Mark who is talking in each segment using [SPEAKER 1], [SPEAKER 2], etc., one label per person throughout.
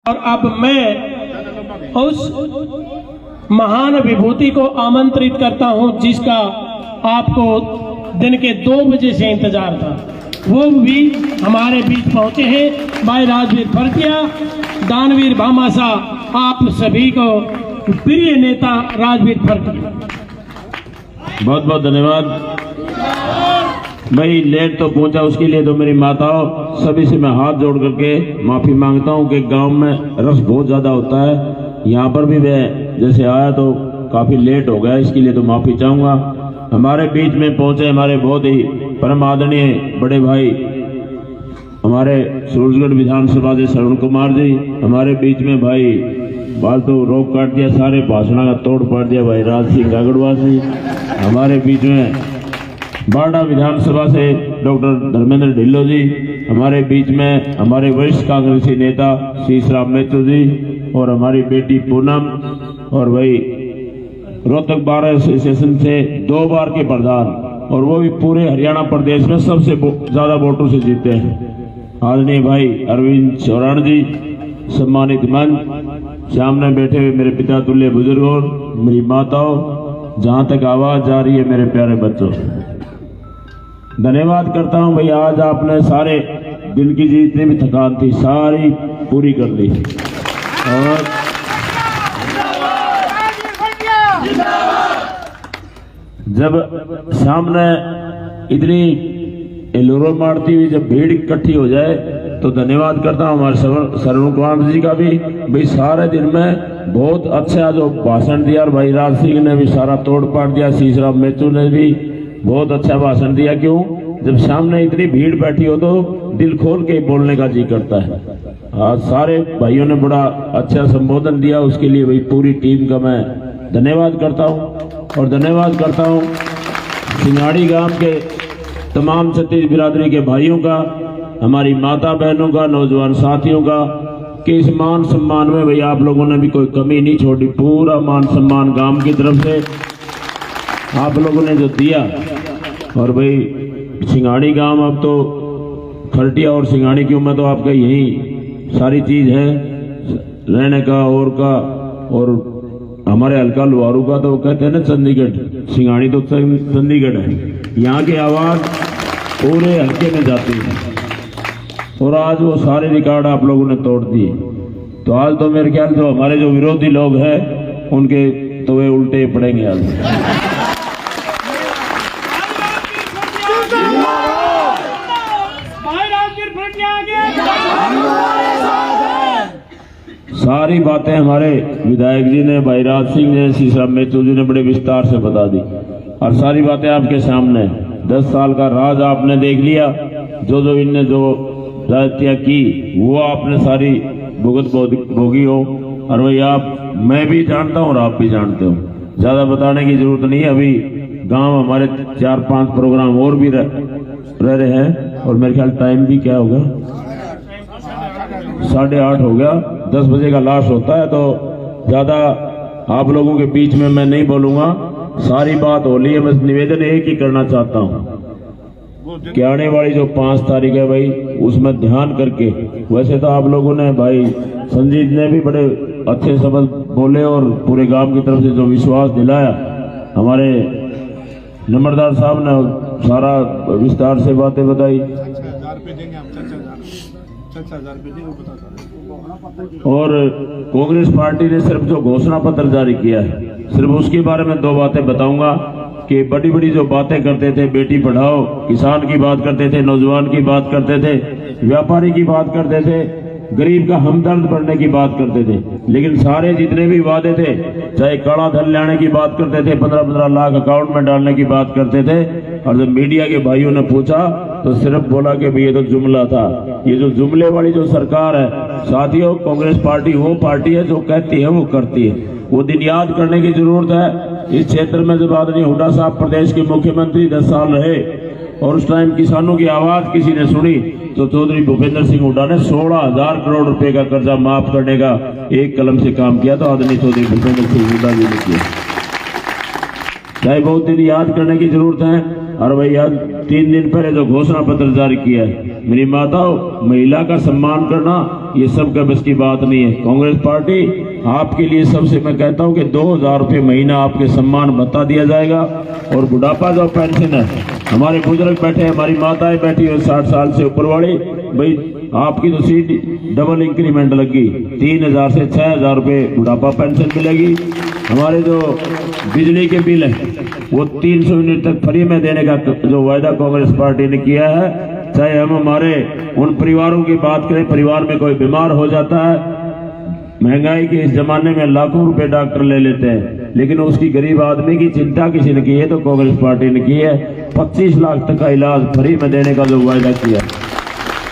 [SPEAKER 1] और अब मैं उस महान विभूति को आमंत्रित करता हूं जिसका आपको दिन के 2 बजे से इंतजार था। वो भी हमारे बीच पहुंचे हैं। भाई राजवीर फरकिया, दानवीर भामाशाह, आप सभी को प्रिय नेता राजवीर फरकिया।
[SPEAKER 2] बहुत बहुत धन्यवाद। भाई लेट तो पहुंचा, उसके लिए तो मेरी माताओं सभी से मैं हाथ जोड़ करके माफी मांगता हूं कि गांव में रस बहुत ज्यादा होता है। यहाँ पर भी मैं जैसे आया तो काफी लेट हो गया, इसके लिए तो माफी चाहूंगा। हमारे बीच में पहुंचे हमारे बहुत ही परम आदरणीय बड़े भाई हमारे सूरजगढ़ विधानसभा से श्रवण कुमार जी, हमारे बीच में भाई फालतू रोक काट दिया, सारे भाषणों का तोड़ पाड़ दिया भाई राज सिंह गागड़वास जी, हमारे बीच में बाड़ा विधानसभा से डॉक्टर धर्मेंद्र ढिल्लो जी, हमारे बीच में हमारे वरिष्ठ कांग्रेसी नेता शीशराम मेहतो जी और हमारी बेटी पूनम, और भाई रोहतक बार एसोसिएशन से 2 बार के प्रधान और वो भी पूरे हरियाणा प्रदेश में सबसे ज्यादा वोटों से जीते हैं आदरणीय भाई अरविंद चौरान जी, सम्मानित मंच, सामने बैठे हुए मेरे पिता तुल्य बुजुर्गों, मेरी माताओं, जहां तक आवाज जा रही है मेरे प्यारे बच्चों, धन्यवाद करता हूं भाई। आज आपने सारे दिन की जितनी भी थकान थी सारी पूरी कर दी और जब सामने इतनी एलोरो मारती हुई जब भीड़ इकट्ठी हो जाए तो धन्यवाद करता हूं हमारे श्रवण कुमार जी का भी। भाई सारे दिन में बहुत अच्छा जो भाषण दिया और भाई राज सिंह ने भी सारा तोड़ पाड़ दिया, शीशराम मेहतो ने भी बहुत अच्छा भाषण दिया। क्यों? जब सामने इतनी भीड़ बैठी हो तो दिल खोल के बोलने का जी करता है। आज सारे भाइयों ने बड़ा अच्छा संबोधन दिया, उसके लिए भाई पूरी टीम का मैं धन्यवाद करता हूं और धन्यवाद करता हूं सिंगाड़ी गांव के तमाम छत्तीस बिरादरी के भाइयों का, हमारी माता बहनों का, नौजवान साथियों का कि इस मान सम्मान में भाई आप लोगों ने भी कोई कमी नहीं छोड़ी। पूरा मान सम्मान गांव की तरफ से आप लोगों ने जो दिया। और भाई सिंगाड़ी गांव अब तो खरटिया और सिंगाड़ी की उम्र तो आपका यही सारी चीज है रहने का और का, और हमारे हल्का लुहारू का तो कहते हैं ना चंडीगढ़, सिंगाड़ी तो चंडीगढ़ है। यहाँ की आवाज पूरे हल्के में जाती है और आज वो सारे रिकॉर्ड आप लोगों ने तोड़ दिए। तो आज तो मेरे ख्याल जो हमारे जो विरोधी लोग हैं उनके तो वे उल्टे पड़ेंगे आज। सारी बातें हमारे विधायक जी ने, भाई राज सिंह ने, शीशराम मेहतो जी ने बड़े विस्तार से बता दी और सारी बातें आपके सामने। 10 साल का राज आपने देख लिया, जो जो इनने जो राजनीतियां की वो आपने सारी भुगत भोगी हो। और वही आप, मैं भी जानता हूँ और आप भी जानते हो, ज्यादा बताने की जरूरत नहीं है। अभी गांव हमारे 4-5 प्रोग्राम और भी रह रहे हैं और मेरे ख्याल टाइम भी क्या होगा 8:30 हो गया, 10 बजे का लास्ट होता है। तो ज्यादा आप लोगों के बीच में मैं नहीं बोलूंगा, सारी बात हो ली है। बस निवेदन एक ही करना चाहता हूं कि आने वाली जो 5 तारीख है भाई उसमें ध्यान करके, वैसे तो आप लोगों ने भाई संजीत ने भी बड़े अच्छे शब्द बोले और पूरे गांव की तरफ से जो विश्वास दिलाया, हमारे नंबरदार साहब ने सारा विस्तार से बातें बताई और कांग्रेस पार्टी ने सिर्फ जो घोषणा पत्र जारी किया है, सिर्फ उसके बारे में 2 बातें बताऊंगा कि बड़ी बड़ी जो बातें करते थे, बेटी पढ़ाओ, किसान की बात करते थे, नौजवान की बात करते थे, व्यापारी की बात करते थे, गरीब का हमदर्द बनने की बात करते थे, लेकिन सारे जितने भी वादे थे, चाहे काला धन लाने की बात करते थे, 15-15 लाख अकाउंट में डालने की बात करते थे, और जब मीडिया के भाइयों ने पूछा तो सिर्फ बोला कि ये तो जुमला था। ये जो जुमले वाली जो सरकार है साथियों, कांग्रेस पार्टी वो पार्टी है जो कहती है वो करती है। वो दिन याद करने की जरूरत है। इस क्षेत्र में जब आदरणीय हुड्डा साहब प्रदेश के मुख्यमंत्री 10 साल रहे और उस टाइम किसानों की आवाज किसी ने सुनी तो चौधरी भूपेंद्र सिंह हुड्डा ने 16,000 करोड़ रुपए का कर्जा माफ करने का एक कलम से काम किया। तो आदरणीय चौधरी भूपेंद्र सिंह हुड्डा जी ने किया। चाहे बहुत दिन याद करने की जरूरत है। और भैया 3 दिन पहले जो घोषणा पत्र जारी किया है, मेरी माताओं, महिला का सम्मान करना ये सब का बस की बात नहीं है। कांग्रेस पार्टी आपके लिए सबसे मैं कहता हूं कि 2000 रुपये महीना आपके सम्मान भत्ता दिया जाएगा। और बुढ़ापा जो पेंशन है, हमारे बुजुर्ग बैठे, हमारी माताएं बैठी है 60 साल से ऊपर वाली, भाई आपकी तो सीट डबल इंक्रीमेंट लगी, 3000 से 6000 रुपये बुढ़ापा पेंशन मिलेगी। हमारे जो बिजली के बिल है वो 300 यूनिट तक फ्री में देने का जो वायदा कांग्रेस पार्टी ने किया है। चाहे हम हमारे उन परिवारों की बात करें, परिवार में कोई बीमार हो जाता है, महंगाई के इस जमाने में लाखों रुपए डॉक्टर ले लेते हैं, लेकिन उसकी गरीब आदमी की चिंता किसी ने की है तो कांग्रेस पार्टी ने की है। 25 लाख तक का इलाज फ्री में देने का जो वायदा किया।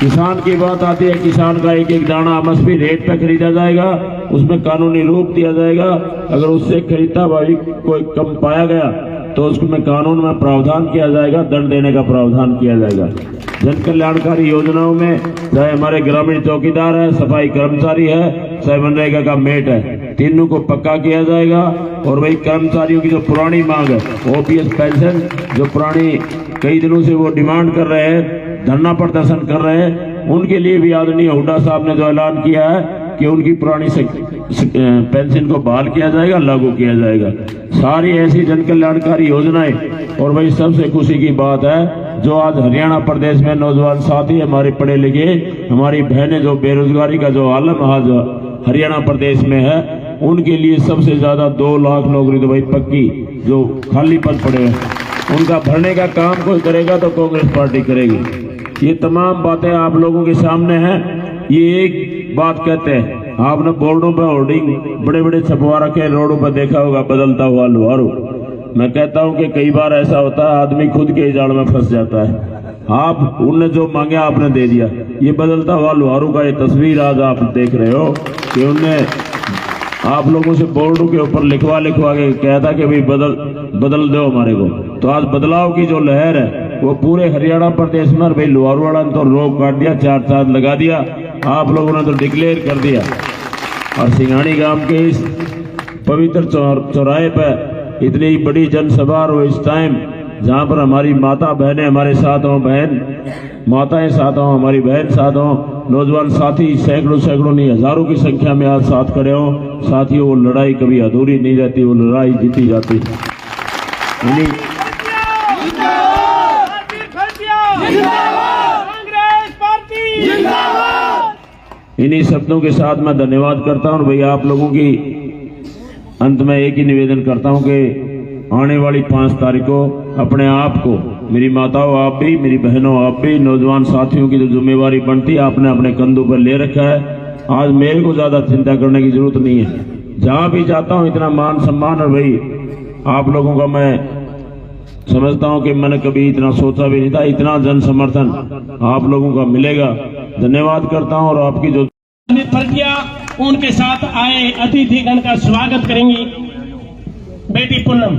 [SPEAKER 2] किसान की बात आती है, किसान का एक एक दाना एमएसपी रेट पे खरीदा जाएगा, उसमें कानूनी रूप दिया जाएगा। अगर उससे खरीदा भाई कोई कम पाया गया तो उसमें कानून में प्रावधान किया जाएगा, दंड देने का प्रावधान किया जाएगा। जन कल्याणकारी योजनाओं में चाहे हमारे ग्रामीण चौकीदार है, सफाई कर्मचारी है, चाहे मनरेगा का मेट है, तीनों को पक्का किया जाएगा। और वही कर्मचारियों की जो पुरानी मांग है, ओपीएस पेंशन, जो पुरानी कई दिनों से वो डिमांड कर रहे हैं, धरना प्रदर्शन कर रहे हैं, उनके लिए भी आदरणीय हुड्डा साहब ने जो ऐलान किया है कि उनकी पुरानी पेंशन को बहाल किया जाएगा, लागू किया जाएगा। सारी ऐसी जन कल्याणकारी योजनाएं। और भाई सबसे खुशी की बात है जो आज हरियाणा प्रदेश में नौजवान साथी हमारे पढ़े लिखे, हमारी बहनें जो बेरोजगारी का जो आलम आज हरियाणा प्रदेश में है, उनके लिए सबसे ज्यादा 2 लाख नौकरी तो भाई पक्की, जो खाली पद पड़े हैं उनका भरने का काम कोई करेगा तो कांग्रेस पार्टी करेगी। ये तमाम बातें आप लोगों के सामने हैं। ये एक बात कहते हैं, आपने बोर्डों पे होर्डिंग बड़े बड़े छपवा रखे, रोडों पर देखा होगा बदलता हुआ लोहारू। मैं कहता हूं कि कई बार ऐसा होता है आदमी खुद के जाल में फंस जाता है। आप उनने जो मांगे आपने दे दिया। ये बदलता हुआ लोहारू का ये तस्वीर आज आप देख रहे हो कि उनने आप लोगों से बोर्डों के ऊपर लिखवा के कहा था कि भाई बदल दो हमारे को। तो आज बदलाव की जो लहर है वो पूरे हरियाणा प्रदेश में, भाई लोहारू वाला ने तो रोक काट दिया, 4 चांद लगा दिया, आप लोगों ने तो डिक्लेयर कर दिया। और सिंघानी गांव के इस पवित्र चौराहे पर इतनी बड़ी जनसभा और इस टाइम जहां पर हमारी माता बहनें हमारे साथ हों, माताएं साथ हों, हमारी बहन साथ हों, नौजवान साथी सैकड़ों नहीं हजारों की संख्या में आज साथ खड़े हों। साथियों, वो लड़ाई कभी अधूरी नहीं रहती, वो लड़ाई जीती जाती। इन्हीं शब्दों के साथ मैं धन्यवाद करता हूं। भैया आप लोगों की अंत में एक ही निवेदन करता हूं कि आने वाली 5 तारीख को अपने आप को, मेरी माताओं आप भी, मेरी बहनों आप भी, नौजवान साथियों की जो जिम्मेवारी बनती है आपने अपने कंधों पर ले रखा है। आज मेरे को ज्यादा चिंता करने की जरूरत नहीं है। जहां भी जाता हूं इतना मान सम्मान, और भाई आप लोगों का मैं समझता हूं कि मैंने कभी इतना सोचा भी नहीं था, इतना जन समर्थन आप लोगों का मिलेगा। धन्यवाद करता हूं। और आपकी जो
[SPEAKER 1] फर्टिया उनके साथ आए अतिथिगण का स्वागत करेंगी बेटी पूनम।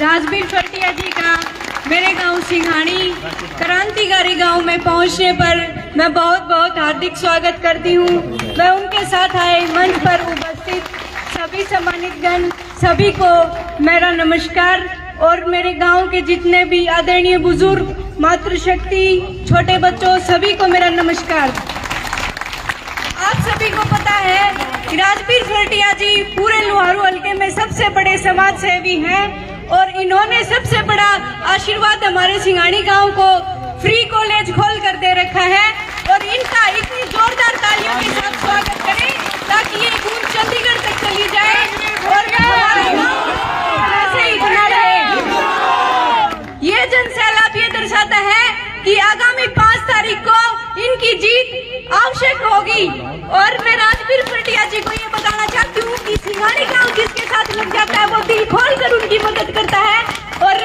[SPEAKER 3] राजबीर फर्टिया जी का मेरे गांव सिंघानी क्रांतिकारी गांव में पहुंचने पर मैं बहुत बहुत हार्दिक स्वागत करती हूं। मैं उनके साथ आए मंच पर उपस्थित सभी सम्मानित गण सभी को मेरा नमस्कार। और मेरे गांव के जितने भी आदरणीय बुजुर्ग, मातृशक्ति, छोटे बच्चों, सभी को मेरा नमस्कार। आप सभी को पता है कि राजबीर फर्टिया जी पूरे लोहारू हल्के में सबसे बड़े समाज सेवी हैं और इन्होंने सबसे बड़ा आशीर्वाद हमारे सिंघानी गांव को फ्री कॉलेज खोल कर दे रखा है। और इनका इतनी जोरदार तालियों के साथ स्वागत करें ताकि ये गूंज चंडीगढ़ तक चली जाए और हमारा गांव ऐसे ही बना रहे। ये जन सैलाब ये दर्शाता है कि आगामी 5 तारीख को इनकी जीत आवश्यक होगी। और मैं राजबीर फर्टिया जी को ये बताना चाहती हूँ कि सिंघानी गांव जिसके साथ लग जाता है वो दिल खोल कर उनकी मदद करता है। और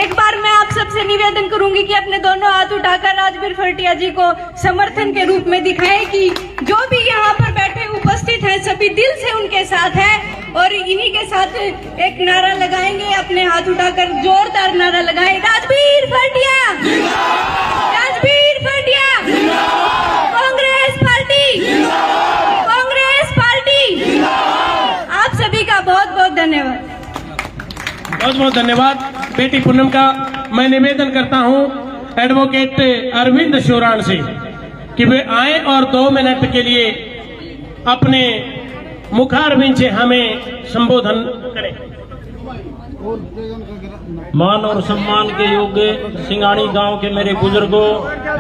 [SPEAKER 3] एक बार मैं आप सबसे निवेदन करूंगी कि अपने दोनों हाथ उठाकर राजबीर फर्टिया जी को समर्थन के रूप में दिखाएं कि जो भी यहाँ पर बैठे उपस्थित हैं सभी दिल से उनके साथ हैं। और इन्हीं के साथ एक नारा लगाएंगे, अपने हाथ उठाकर जोरदार नारा लगाएं, राजबीर फर्टिया, राजबीर फर्टिया, कांग्रेस पार्टी, कांग्रेस पार्टी। आप सभी का बहुत बहुत धन्यवाद।
[SPEAKER 1] बहुत बहुत धन्यवाद बेटी पूनम का। मैं निवेदन करता हूं एडवोकेट अरविंद शोराण से कि वे आए और 2 मिनट के लिए अपने मुखारबिंद से हमें संबोधन करें।
[SPEAKER 4] मान और सम्मान के योग्य सिंघाणी गांव के मेरे बुजुर्गों,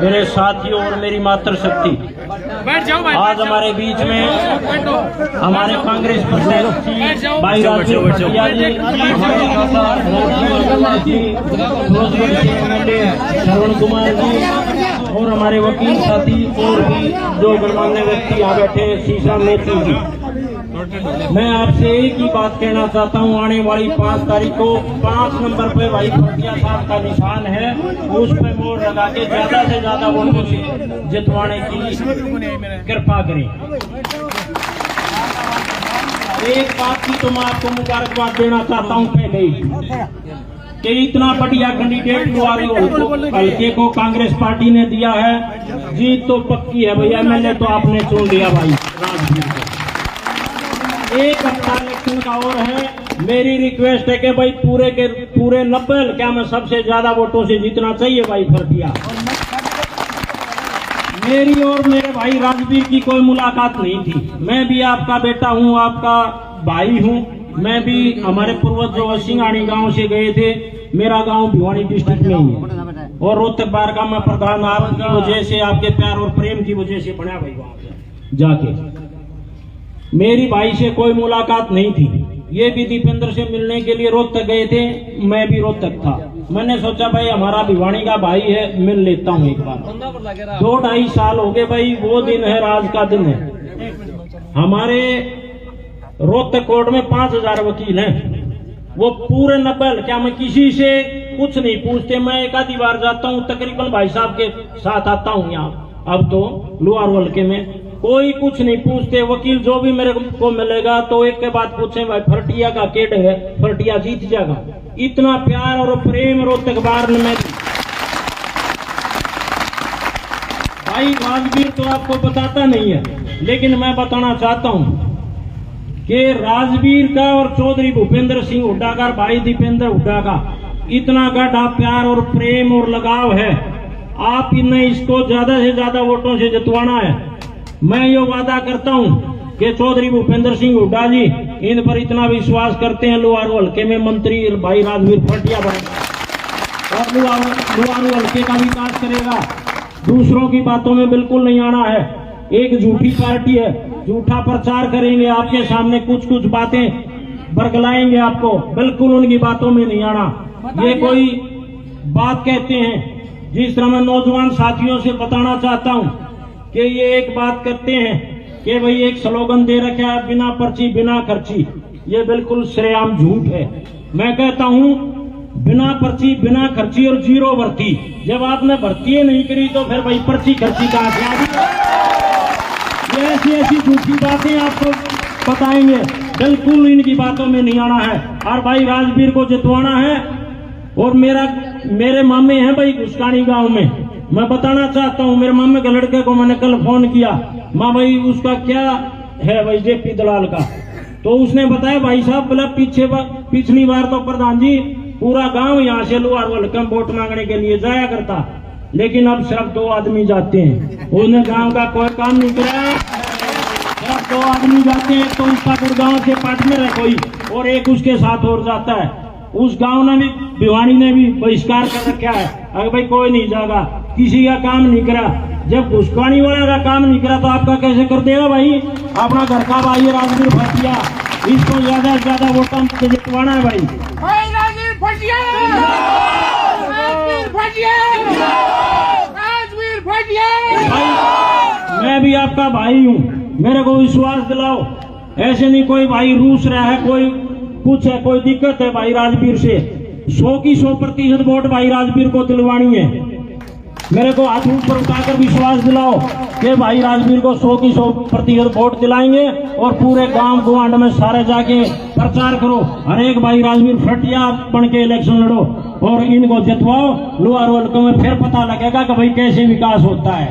[SPEAKER 4] मेरे साथियों और मेरी मातृशक्ति, आज हमारे बीच में हमारे कांग्रेस प्रत्याशी भाई राजवीर भटिया जी, हमारे एमएलए श्रवण कुमार जी और हमारे वकील साथी और भी जो गणमान्य व्यक्ति यहाँ बैठे, शीशा नेत्री जी, मैं आपसे एक ही बात कहना चाहता हूँ। आने वाली 5 तारीख को 5 नंबर पे भाई भटिया साहब का निशान है, उस पे मोड़ लगा के ज्यादा से ज्यादा वोटों से जितवाने की कृपा करें। एक बात की तो मैं आपको मुबारकबाद देना चाहता हूँ पहले ही कि इतना बढ़िया कैंडिडेट हल्के को कांग्रेस पार्टी ने दिया है, जीत तो पक्की है भैया। एमएलए तो आपने चुन लिया भाई राजवीर को। एक हफ्ता इलेक्शन का और है, मेरी रिक्वेस्ट है कि भाई पूरे 90 हल्का में सबसे ज्यादा वोटों से जीतना चाहिए भाई भटिया। मेरी और मेरे भाई राजवीर की कोई मुलाकात नहीं थी। मैं भी आपका बेटा हूं, आपका भाई हूं। मैं भी हमारे पूर्वज जो सिंघाणी गांव से गए थे, मेरा गांव भिवानी डिस्ट्रिक्ट में ही है और रोहतक बार का मैं प्रधान आपकी वजह से, आपके प्यार और प्रेम की वजह से बना भाई वहां जाके। मेरी भाई से कोई मुलाकात नहीं थी। ये भी दीपेंद्र से मिलने के लिए रोहतक गए थे, मैं भी रोहतक था। मैंने सोचा भाई हमारा भिवानी का भाई है, मिल लेता हूँ एक बार। 2-2.5 साल हो गए भाई, वो दिन है, आज का दिन है। हमारे रोहतक कोर्ट में 5000 वकील हैं, वो पूरे 90 क्या मैं किसी से कुछ नहीं पूछते। मैं एक आधी बार जाता हूँ, तकरीबन भाई साहब के साथ आता हूँ यहाँ, अब तो लुहार हल्के में कोई कुछ नहीं पूछते। वकील जो भी मेरे को मिलेगा तो एक के बाद पूछे भाई भटिया का केड है, भटिया जीत जाएगा। इतना प्यार और प्रेम रोहतक बार में। भाई राजवीर तो आपको बताता नहीं है, लेकिन मैं बताना चाहता हूँ कि राजवीर का और चौधरी भूपेंद्र सिंह हुड्डा का, भाई दीपेंद्र हुड्डा का इतना गाढ़ा प्यार और प्रेम और लगाव है। आप इन्हें इसको ज्यादा से ज्यादा वोटों से जितवाना है। मैं ये वादा करता हूँ कि चौधरी भूपेंद्र सिंह हुड्डा जी इन पर इतना विश्वास करते हैं, लुहारू हल्के में मंत्री भाई राजवीर भटिया बनेगा और लुहारू हल्के का विकास करेगा। दूसरों की बातों में बिल्कुल नहीं आना है। एक झूठी पार्टी है, झूठा प्रचार करेंगे, आपके सामने कुछ बातें बरगलाएंगे आपको, बिल्कुल उनकी बातों में नहीं आना। ये कोई बात कहते हैं, जिस तरह मैं नौजवान साथियों से बताना चाहता हूँ कि ये एक बात करते हैं कि भाई एक स्लोगन दे रखा है, बिना पर्ची बिना खर्ची। ये बिल्कुल श्रेआम झूठ है। मैं कहता हूँ बिना पर्ची बिना खर्ची और 0 भर्ती। जब आपने भर्ती नहीं करी तो फिर भाई पर्ची खर्ची कहाँ से आ गई? ये ऐसी झूठी बातें आपको बताएंगे, बिल्कुल इनकी बातों में नहीं आना है। और भाई राजवीर को जितवाना है। और मेरे मामे हैं भाई घुसकानी गांव में, मैं बताना चाहता हूँ, मेरे मामे के लड़के को मैंने कल फोन किया, माँ भाई उसका क्या है भाई जेपी दलाल का, तो उसने बताया भाई साहब बोला पिछली बार तो प्रधान जी पूरा गांव यहाँ से लुहार हल्के में वोट मांगने के लिए जाया करता, लेकिन अब सिर्फ 2 आदमी जाते हैं। उसने गांव का कोई काम नहीं कराया, सिर्फ 2 आदमी जाते हैं। तो उसका गुड़गांव से पार्टनर है कोई और एक उसके साथ और जाता है। उस गांव ने भी, भिवानी ने भी बहिष्कार कर रखा है, अगर भाई कोई नहीं जाएगा, किसी का काम नहीं करा। जब घुसकानी वाला का काम नहीं करा तो आपका कैसे कर देगा भाई? अपना घर का भाई राजवीर भटिया, इसको ज्यादा से ज्यादा वोटों से जितवाना है भाई।
[SPEAKER 5] राजवीर भटिया, राजवीर भटिया, राजवीर भटिया।
[SPEAKER 1] भाई मैं भी आपका भाई हूँ, मेरे को विश्वास दिलाओ। ऐसे नहीं कोई भाई रूस रहा है, कोई कुछ है, कोई दिक्कत है भाई राजवीर से। 100 की 100% वोट भाई राजवीर को दिलवानी है। मेरे को हाथ ऊपर उठाकर विश्वास दिलाओ कि भाई राजवीर को 100 की 100% वोट दिलाएंगे और पूरे गांव गुआंड में सारे जाके प्रचार करो। हर एक भाई राजवीर भटिया बन के इलेक्शन लड़ो और इनको जितवाओ। लुहार हल्के में फिर पता लगेगा कि भाई कैसे विकास होता है।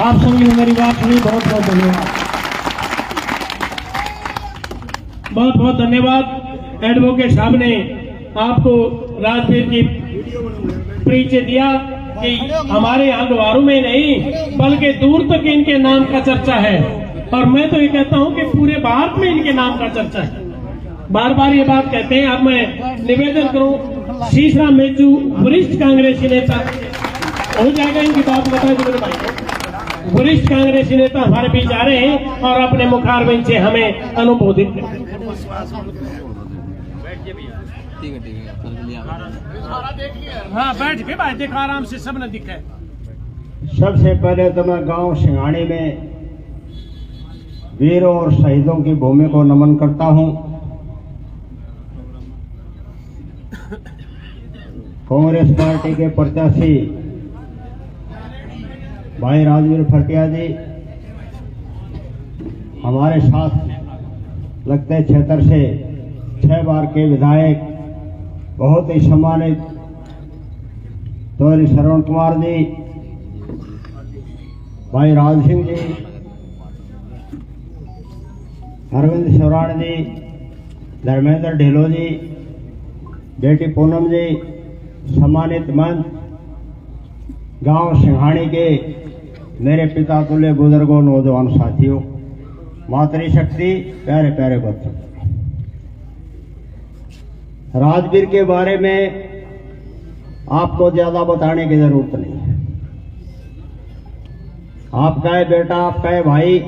[SPEAKER 1] आप सभी ने मेरी बात सुनी, बहुत बहुत धन्यवाद।
[SPEAKER 6] बहुत बहुत धन्यवाद। एडवोकेट साहब ने आपको राजवीर की परिचय दिया।
[SPEAKER 1] कि हमारे यहाँ द्वारों में नहीं बल्कि दूर तक इनके नाम का चर्चा है। और मैं तो ये कहता हूँ कि पूरे भारत में इनके नाम का चर्चा है। बार बार ये बात कहते हैं। अब मैं निवेदन करूं, शीशरा मेचू वरिष्ठ कांग्रेसी नेता, हो जाएगा इनकी बात बता दो मेरे भाई को। वरिष्ठ कांग्रेसी नेता हमारे बीच आ रहे हैं और अपने मुखारबिंद से हमें अनुमोदित करें। हाँ बैठ के भाई देखो आराम से, सब न दिखे।
[SPEAKER 7] सबसे पहले तो मैं गांव सिंघाड़ी में वीरों और शहीदों की भूमि को नमन करता हूं। कांग्रेस पार्टी के प्रत्याशी भाई राजवीर फटिया जी हमारे साथ लगते क्षेत्र से 6 बार के विधायक, बहुत ही सम्मानित चौधरी श्रवण कुमार जी, भाई राज सिंह जी, अरविंद शिवराण जी, धर्मेंद्र ढिलो जी, बेटी पूनम जी, सम्मानित मंच, गांव सिंघाड़ी के मेरे पिता तुल्य बुजुर्गों, नौजवान साथियों, मातृशक्ति, प्यारे प्यारे बच्चों, राजवीर के बारे में आपको ज्यादा बताने की जरूरत नहीं है। आपका है बेटा, आपका है भाई,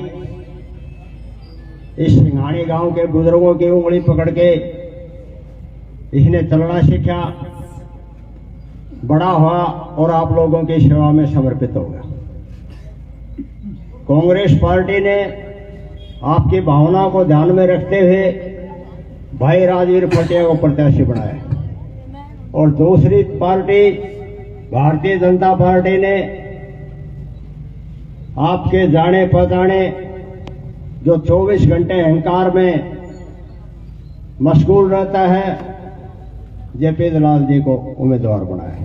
[SPEAKER 7] इस सिंघाड़ी गांव के बुजुर्गों की उंगली पकड़ के इसने चलना सीखा, बड़ा हुआ और आप लोगों की सेवा में समर्पित हो गया। कांग्रेस पार्टी ने आपकी भावनाओं को ध्यान में रखते हुए भाई राजवीर फटिया को प्रत्याशी बनाया और दूसरी पार्टी भारतीय जनता पार्टी ने आपके जाने पहचाने जो 24 घंटे अहंकार में मशगूल रहता है, जेपी दलाल जी को उम्मीदवार बनाया।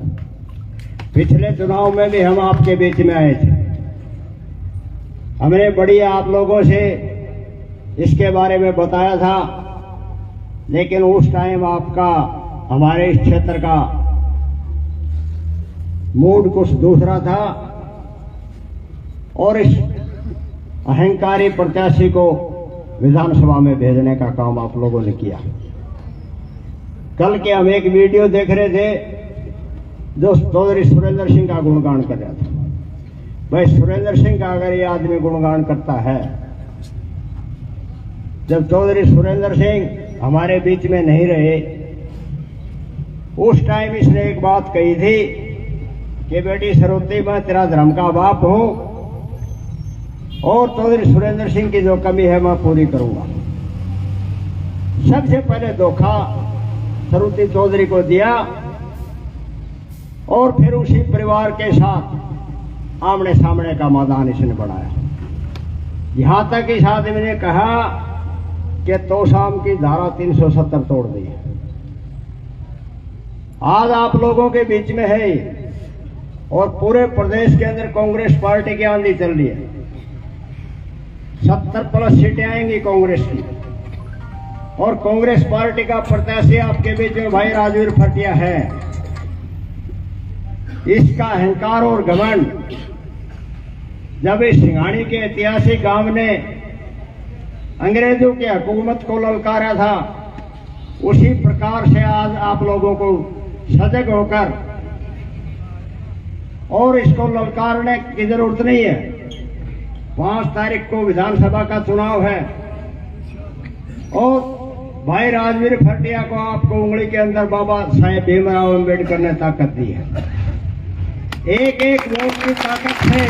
[SPEAKER 7] पिछले चुनाव में भी हम आपके बीच में आए थे, हमने बड़ी आप लोगों से इसके बारे में बताया था, लेकिन उस टाइम आपका हमारे इस क्षेत्र का मूड कुछ दूसरा था और इस अहंकारी प्रत्याशी को विधानसभा में भेजने का काम आप लोगों ने किया। कल के हम एक वीडियो देख रहे थे जो चौधरी सुरेंद्र सिंह का गुणगान कर रहा था। भाई सुरेंद्र सिंह का अगर ये आदमी गुणगान करता है, जब चौधरी सुरेंद्र सिंह हमारे बीच में नहीं रहे, उस टाइम इसने एक बात कही थी कि बेटी सरस्वती, मैं तेरा धर्म का बाप हूं और चौधरी सुरेंद्र सिंह की जो कमी है मैं पूरी करूंगा। सबसे पहले धोखा सरस्वती चौधरी को दिया और फिर उसी परिवार के साथ आमने सामने का मैदान इसने बनाया। यहां तक इस आदमी ने कहा कि तोशाम की धारा 370 तोड़ दी। आज आप लोगों के बीच में है और पूरे प्रदेश के अंदर कांग्रेस पार्टी की आंधी चल रही है। 70+ सीटें आएंगी कांग्रेस की और कांग्रेस पार्टी का प्रत्याशी आपके बीच में भाई राजवीर फटिया है। इसका अहंकार और घमंड जब इस सिंघाड़ी के ऐतिहासिक गांव ने अंग्रेजों की हुकूमत को ललकारा था, उसी प्रकार से आज आप लोगों को सजग होकर और इसको ललकारने की जरूरत नहीं है। 5 तारीख को विधानसभा का चुनाव है और भाई राजवीर फटिया को आपको उंगली के अंदर बाबा साहेब भीमराव अम्बेडकर ने ताकत दी है। एक एक वोट की ताकत से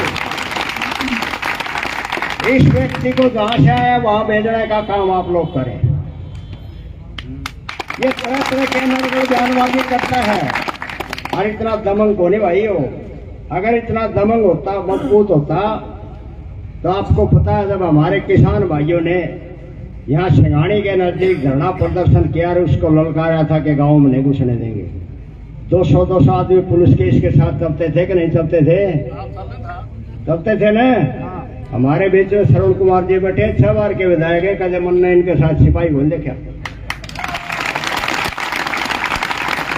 [SPEAKER 7] इस व्यक्ति को जहां से आया वहां भेजने का काम आप लोग करें। ये तरह तरह के नरगढ़ बयानबाजी करता है और इतना दमंग को नहीं भाई हो। अगर इतना दमंग होता, मजबूत होता, तो आपको पता है जब हमारे किसान भाइयों ने यहाँ सिंघाड़ी के नजदीक धरना प्रदर्शन किया और उसको ललकारा था कि गांव में नहीं घुसने देंगे। 200 आदमी पुलिस के इसके साथ चलते थे कि नहीं चलते थे? चलते थे ना। हमारे बीच में श्रवण कुमार जी बैठे, 6 बार के विधायक है, कदे मन ने इनके साथ सिपाही बोल देखा।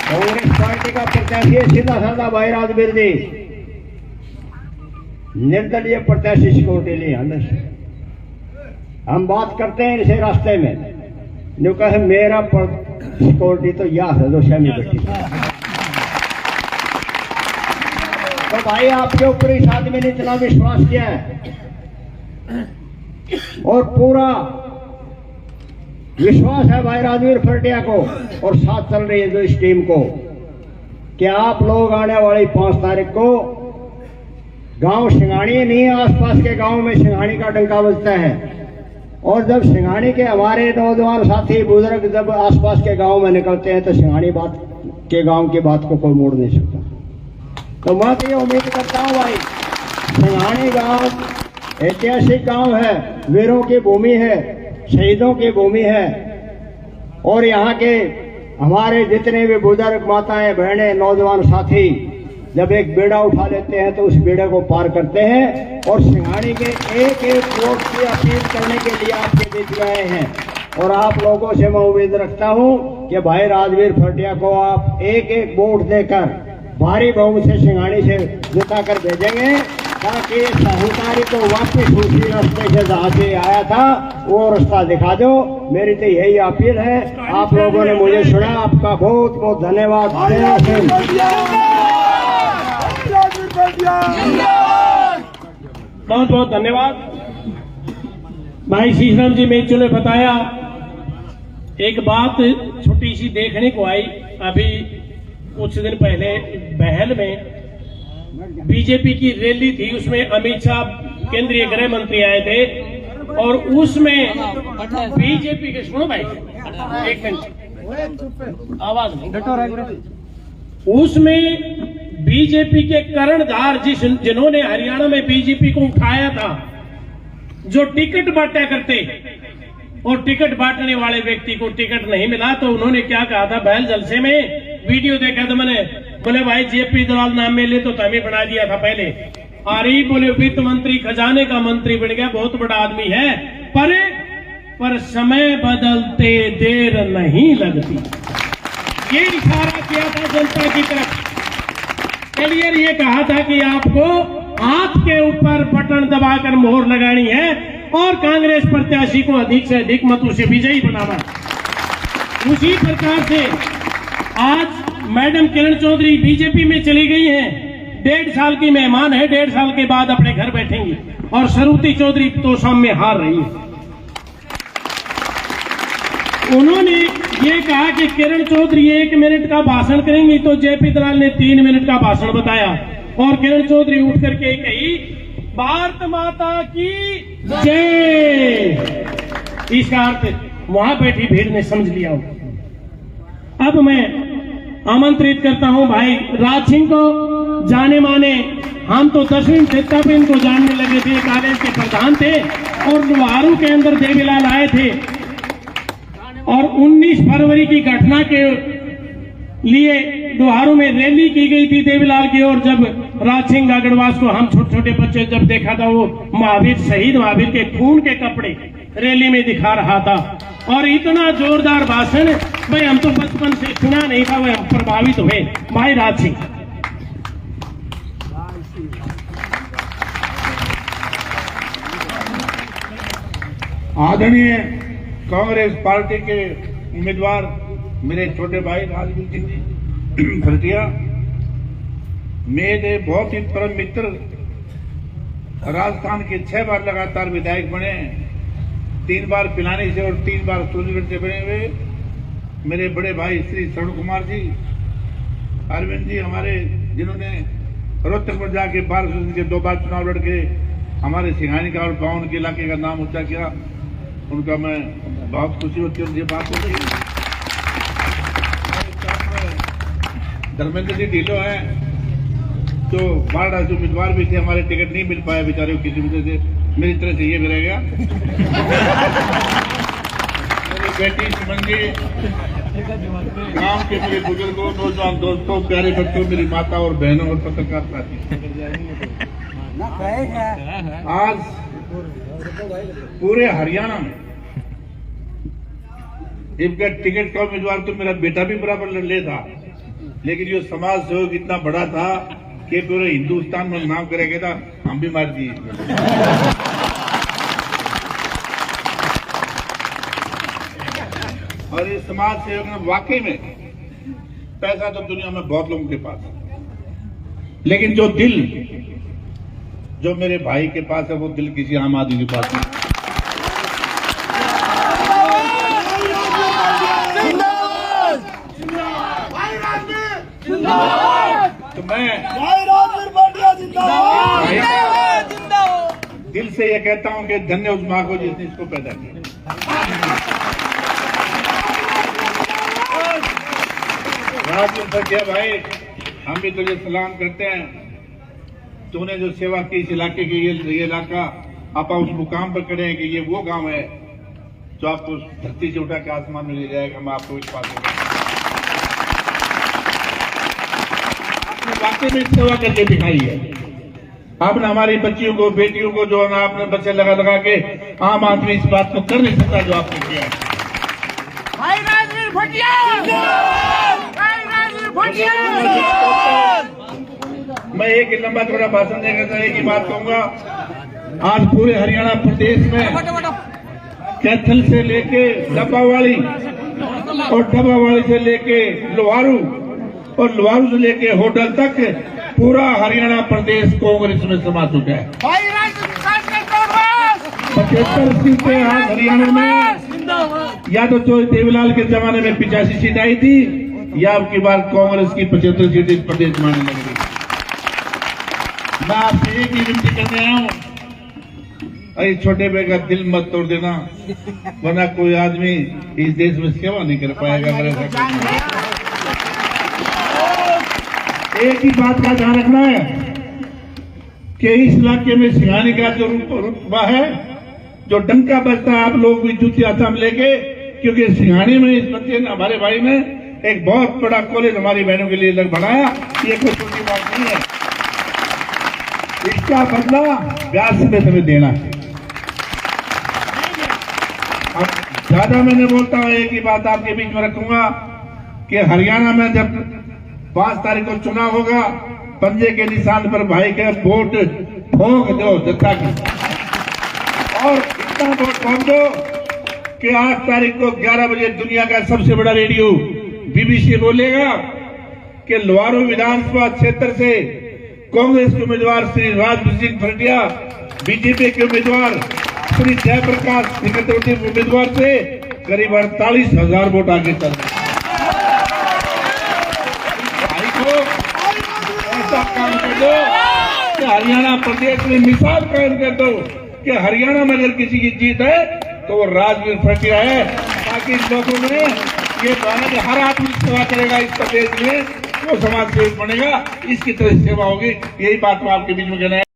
[SPEAKER 7] कांग्रेस पार्टी का प्रत्याशी सीधा साधा भाई राजवीर जी निर्दलीय प्रत्याशी सिक्योरिटी लिए हम बात करते हैं इसे रास्ते में जो कहे मेरा सिक्योरिटी तो यह है जो शमी बैठी। तो भाई आपके ऊपर इस आदमी ने इतना विश्वास किया है और पूरा विश्वास है भाई राजवीर फरटिया को और साथ चल रही है जो इस टीम को कि आप लोग आने वाली 5 तारीख को गांव सिंघाणी नहीं है, आसपास के गांव में सिंघाणी का डंका बजता है और जब सिंघाणी के हमारे नौजवान साथी बुजुर्ग जब आसपास के गांव में निकलते हैं तो सिंघाणी बात के गांव की बात को कोई मोड़ नहीं सकता। तो मैं तो ये उम्मीद करता हूं भाई, सिंघाणी गांव ऐतिहासिक गांव है, वीरों की भूमि है, शहीदों की भूमि है और यहाँ के हमारे जितने भी बुजुर्ग माताएं बहनें नौजवान साथी जब एक बेड़ा उठा लेते हैं तो उस बेड़े को पार करते हैं और सिंघाणी के एक एक वोट की अपील करने के लिए आपके बीच में आए हैं। और आप लोगों से मैं उम्मीद रखता हूं कि भाई राजवीर फरटिया को आप एक एक वोट देकर भारी बहुमत से सिंघाणी से जिता कर भेजेंगे ताकि साहूकारी को वापस उसी रास्ते से जहाँ से आया था वो रास्ता दिखा दो। मेरी तो यही अपील है। आप लोगों ने मुझे सुना, आपका बहुत बहुत धन्यवाद।
[SPEAKER 1] बहुत बहुत धन्यवाद भाई शीशराम जी। मेचू ने बताया एक बात छोटी सी देखने को आई, अभी कुछ दिन पहले बहल में बीजेपी की रैली थी, उसमें अमित शाह केंद्रीय गृह मंत्री आए थे और उसमें बीजेपी के, सुनो भाई एक मिनट आवाज नहीं, उसमें बीजेपी के कर्णधार जिन्होंने हरियाणा में बीजेपी को उठाया था, जो टिकट बांटा करते और टिकट बांटने वाले व्यक्ति को टिकट नहीं मिला तो उन्होंने क्या कहा था, बहल जलसे में वीडियो देखा था मैंने, बोले भाई जेपी दलाल नाम में ले तो हमें बना दिया था पहले, अरे बोले वित्त मंत्री खजाने का मंत्री बन गया, बहुत बड़ा आदमी है, पर समय बदलते देर नहीं लगती। ये इशारा किया था जनता की तरफ, क्लियर ये कहा था कि आपको हाथ के ऊपर बटन दबाकर मोहर लगानी है और कांग्रेस प्रत्याशी को अधिक से अधिक मतों से विजयी बनाना। उसी प्रकार से आज मैडम किरण चौधरी बीजेपी में चली गई हैं, 1.5 साल की मेहमान है, 1.5 साल के बाद अपने घर बैठेंगी और सरुति चौधरी तो शाम में हार रही है। उन्होंने ये कहा कि किरण चौधरी 1 मिनट का भाषण करेंगी तो जेपी दलाल ने 3 मिनट का भाषण बताया और किरण चौधरी उठ करके कही भारत माता की जय। इसका अर्थ वहां बैठी भीड़ ने समझ लिया होगा। अब मैं आमंत्रित करता हूं भाई राज सिंह को, जाने माने हम तो 10वीं से तब इनको जानने लगे थे, कॉलेज के प्रधान थे और लुहारू के अंदर देवीलाल आए थे और 19 फरवरी की घटना के लिए लुहारू में रैली की गई थी देवीलाल की, और जब राज सिंह अग्रवाल को हम छोटे छोटे बच्चे जब देखा था वो महावीर शहीद महावीर के खून के कपड़े रैली में दिखा रहा था और इतना जोरदार भाषण भाई हम तो बचपन से सुना नहीं था, वह प्रभावित हुए। भाई राज सिंह
[SPEAKER 8] आदरणीय कांग्रेस पार्टी के उम्मीदवार मेरे छोटे भाई राजवीर सिंह जी फरटिया, मेरे बहुत ही परम मित्र, राजस्थान के 6 बार लगातार विधायक बने, 3 बार पिलानी से और 3 बार सूर्यगढ़ से बने हुए मेरे बड़े भाई श्री शरण कुमार जी, अरविंद जी हमारे, जिन्होंने रोहतक में जाके 12 के 2 बार चुनाव लड़के हमारे सिंघानी का और गाँव के इलाके का नाम ऊंचा किया, उनका मैं बहुत खुशी होती है उनसे बात होती है। धर्मेंद्र जी ढीलो है जो बाढ़ राज्य उम्मीदवार भी थे, हमारे टिकट नहीं मिल पाया बेचारे किसी वजह से, मेरी तरह से ये भी रह गया। मेरी बेटी सुमन जी, गांव के मेरे बुजुर्गों, नौजवान दोस्तों, प्यारे बच्चों, मेरी माता और बहनों और पत्रकार साथी, आज पूरे हरियाणा में इनका टिकट का उम्मीदवार तो मेरा बेटा भी बराबर लड़ था, लेकिन ये समाज सहयोग इतना बड़ा था कि पूरे हिंदुस्तान में नाम करेगा था। हम भी मार दिए। और इस समाज सेवक ने वाकई में, पैसा तो दुनिया में बहुत लोगों के पास है, लेकिन जो दिल जो मेरे भाई के पास है वो दिल किसी आम आदमी के पास नहीं। तो मैं दिल से ये कहता हूं कि धन्य उस मां को जिसने इसको पैदा किया। राजवीर भटिया भाई, हम भी तुझे सलाम करते हैं। तूने जो सेवा की इस इलाके की, ये इलाका आप उस मुकाम पर खड़े हैं कि ये वो गांव है जो आपको धरती से उठा के आसमान में ले जाएगा। मैं आपको इस बात में आपने वाकई में सेवा करके दिखाई है। आपने हमारी बच्चियों को, बेटियों को जो है ना, आपने बच्चे लगा लगा के, आम आदमी इस बात को कर नहीं सकता जो आपने किया है।
[SPEAKER 5] भाई राजवीर भटिया, भाई राजवीर भटिया।
[SPEAKER 8] मैं एक लंबा थोड़ा भाषण देकर एक ही बात कहूंगा। आज पूरे हरियाणा प्रदेश में कैथल से लेके डब्बावाली और डब्बावाली से लेके लोहारू और लोहारू से लेके होटल तक पूरा हरियाणा प्रदेश कांग्रेस में समा चुका है।
[SPEAKER 5] भाई राजवीर
[SPEAKER 8] 75 सीटें आज हरियाणा में, या तो जो देवीलाल के जमाने में 85 सीट आई थी, या अब की बार कांग्रेस की 75 सीटें इस प्रदेश में आने लग रही। मैं आपसे एक ही विनती करने आया हूं, अरे छोटे भाई का दिल मत तोड़ देना, वरना कोई आदमी इस देश में सेवा नहीं कर पाएगा। एक ही बात का ध्यान रखना है कि इस इलाके में सिंघानी का जो रुतबा है, जो डंका बजता है, आप लोग भी जूती आसाम लेके, क्योंकि सिंघानी में इस बच्चे ने, हमारे भाई ने एक बहुत बड़ा कॉलेज हमारी बहनों के लिए बनाया। ये कोई छोटी बात नहीं है। इसका बदला ब्याज में तुम्हें देना है। अब ज्यादा मैं नहीं बोलता हूं, एक ही बात आपके बीच में रखूंगा कि हरियाणा में जब 5 तारीख को चुनाव होगा, पंजे के निशान पर भाई के वोट ठोक दो जनता की, और इतना वोट ठोक दो कि 8 तारीख को 11 बजे दुनिया का सबसे बड़ा रेडियो बीबीसी बोलेगा कि लोहारू विधानसभा क्षेत्र से कांग्रेस के उम्मीदवार श्री राजवीर सिंह भटिया, बीजेपी के उम्मीदवार श्री जयप्रकाश सिंह उम्मीदवार से करीब 48,000 वोट आगे चल रहे। भाई को ऐसा काम कर दो कि हरियाणा प्रदेश में मिसाल कायम कर दो कि हरियाणा में अगर किसी की जीत है तो वो राजवीर भटिया है, ताकि लोगों में ये कहना कि हर आदमी सेवा करेगा इस प्रदेश में, वो समाज सेवक बनेगा, इसकी तरह सेवा होगी। यही बात मैं आपके बीच में कहना है।